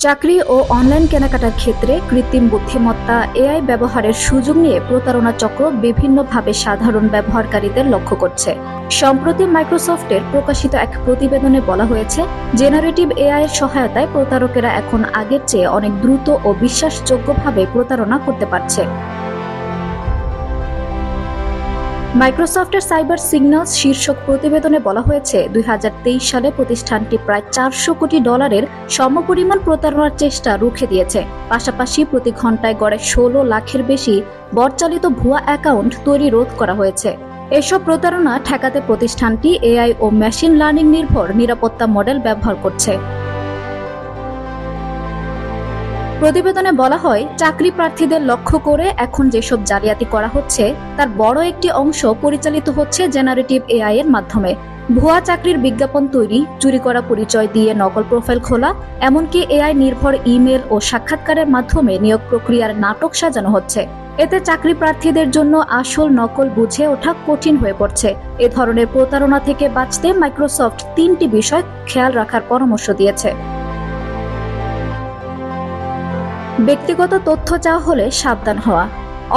চাকরি ও অনলাইন কেনাকাটার ক্ষেত্রে কৃত্রিম বুদ্ধিমত্তা এআই ব্যবহারের সুযোগ নিয়ে প্রতারণা চক্র বিভিন্নভাবে সাধারণ ব্যবহারকারীদের লক্ষ্য করছে। সম্প্রতি মাইক্রোসফটের প্রকাশিত এক প্রতিবেদনে বলা হয়েছে, জেনারেটিভ এআই এর সহায়তায় প্রতারকেরা এখন আগের চেয়ে অনেক দ্রুত ও বিশ্বাসযোগ্যভাবে প্রতারণা করতে পারছে। মাইক্রোসফটের সাইবার সিগন্যালস শীর্ষক প্রতিবেদনে বলা হয়েছে, 2023 সালে প্রতিষ্ঠানটি প্রায় $400 কোটি সমপরিমাণ প্রতারণার চেষ্টা রুখে দিয়েছে। পাশাপাশি প্রতি ঘন্টায় গড়ে 16 লাখের বেশি বটচালিত ভুয়া অ্যাকাউন্ট তৈরি রোধ করা হয়েছে। এসব প্রতারণা ঠেকাতে প্রতিষ্ঠানটি এআই ও মেশিন লার্নিং নির্ভর নিরাপত্তা মডেল ব্যবহার করছে। প্রতিবেদনে বলা হয়, চাকরি প্রার্থীদের লক্ষ্য করে এখন যেসব জালিয়াতি করা হচ্ছে তার বড় একটি অংশ পরিচালিত হচ্ছে জেনারেটিভ এআই এর মাধ্যমে। ভুয়া চাকরির বিজ্ঞাপন তৈরি, চুরি করা পরিচয় দিয়ে নকল প্রোফাইল খোলা, এমনকি এআই নির্ভর ইমেল ও সাক্ষাৎকারের মাধ্যমে নিয়োগ প্রক্রিয়ার নাটক সাজানো হচ্ছে। এতে চাকরি প্রার্থীদের জন্য আসল নকল বুঝে ওঠা কঠিন হয়ে পড়ছে। এ ধরনের প্রতারণা থেকে বাঁচতে মাইক্রোসফট 3টি বিষয় খেয়াল রাখার পরামর্শ দিয়েছে। ব্যক্তিগত তথ্য চাওয়া হলে সাবধান হওয়া।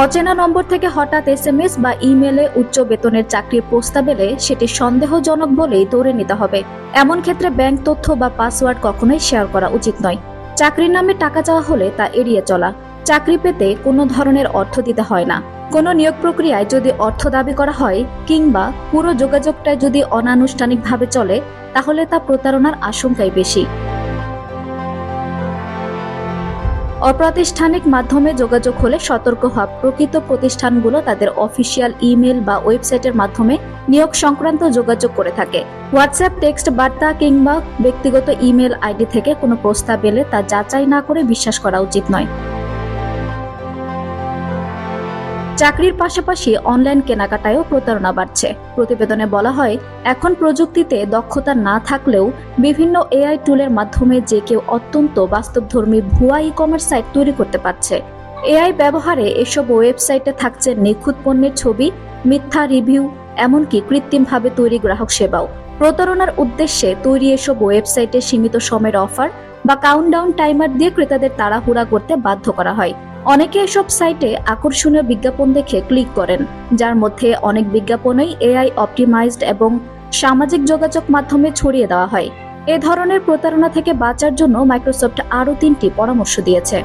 অচেনা নম্বর থেকে হঠাৎ এসএমএস বা ইমেলে উচ্চ বেতনের চাকরির প্রস্তাব এলে সেটি সন্দেহজনক বলেই ধরে নিতে হবে। এমন ক্ষেত্রে ব্যাংক তথ্য বা পাসওয়ার্ড কখনোই শেয়ার করা উচিত নয়। চাকরির নামে টাকা চাওয়া হলে তা এড়িয়ে চলা। চাকরি পেতে কোনো ধরনের অর্থ দিতে হয় না। কোনো নিয়োগ প্রক্রিয়ায় যদি অর্থ দাবি করা হয় কিংবা পুরো যোগাযোগটা যদি অনানুষ্ঠানিকভাবে চলে, তাহলে তা প্রতারণার আশঙ্কাই বেশি। অপ্রাতিষ্ঠানিক মাধ্যমে যোগাযোগ হলে সতর্ক হওয়া। প্রকৃত প্রতিষ্ঠানগুলো তাদের অফিসিয়াল ইমেল বা ওয়েবসাইটের মাধ্যমে নিয়োগ সংক্রান্ত যোগাযোগ করে থাকে। হোয়াটসঅ্যাপ টেক্সট বার্তা কিংবা ব্যক্তিগত ইমেল আইডি থেকে কোনো প্রস্তাব এলে তা যাচাই না করে বিশ্বাস করা উচিত নয়। চাকরির পাশাপাশি অনলাইন কেনাকাটায়ও প্রতারণা বাড়ছে। প্রতিবেদনে বলা হয়, এখন প্রযুক্তিতে দক্ষতা না থাকলেও বিভিন্ন এআই টুলের মাধ্যমে যে কেউ অত্যন্ত বাস্তবধর্মী ভুয়া ই-কমার্স সাইট তৈরি করতে পারছে। এআই ব্যবহারে এসব ওয়েবসাইটে থাকছে নিখুঁত পণ্যের ছবি, মিথ্যা রিভিউ, এমনকি কৃত্রিমভাবে তৈরি গ্রাহক সেবাও। প্রতারণার উদ্দেশ্যে তৈরি এসব ওয়েবসাইটে সীমিত সময়ের অফার বা কাউন্টডাউন টাইমার দিয়ে ক্রেতাদের তাড়াহুড়া করতে বাধ্য করা হয়। অনেকে এসব সাইটে আকর্ষণীয় বিজ্ঞাপন দেখে ক্লিক করেন, যার মধ্যে অনেক বিজ্ঞাপনই এআই অপটিমাইজড এবং সামাজিক যোগাযোগ মাধ্যমে ছড়িয়ে দেওয়া হয়। এ ধরনের প্রতারণা থেকে বাঁচার জন্য মাইক্রোসফট আরও 3টি পরামর্শ দিয়েছে।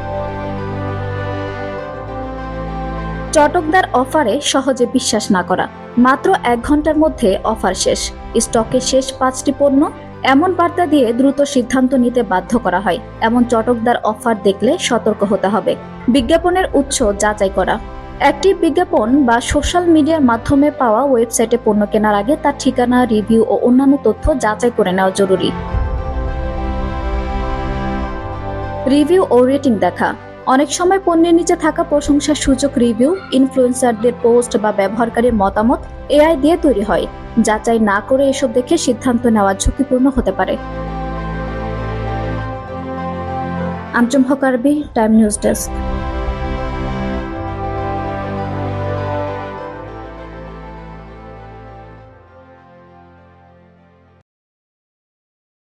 চটকদার অফারে সহজে বিশ্বাস না করা। মাত্র 1 ঘন্টার মধ্যে অফার শেষ, স্টকে শেষ 5টি পণ্য, এমন বার্তা দিয়ে দ্রুত সিদ্ধান্ত নিতে বাধ্য করা হয়। এমন চটকদার অফার দেখলে সতর্ক হতে হবে। বিজ্ঞাপনের উৎস যাচাই করা। একটি বিজ্ঞাপন বা সোশ্যাল মিডিয়ার মাধ্যমে পাওয়া ওয়েবসাইটে পণ্য কেনার আগে তার ঠিকানা, রিভিউ ও অন্যান্য তথ্য যাচাই করে নেওয়া জরুরি। রিভিউ ও রেটিং দেখা। অনেক সময় পণ্যের নিচে থাকা প্রশংসার সূচক রিভিউ, ইনফ্লুয়েন্সারদের পোস্ট বা ব্যবহারকারীর মতামত এআই দিয়ে তৈরি হয়। যাচাই না করে এসব দেখে সিদ্ধান্ত নেওয়া ঝুঁকিপূর্ণ হতে পারে। আঞ্জুম হক আরবি, টাইম নিউজ ডেস্ক।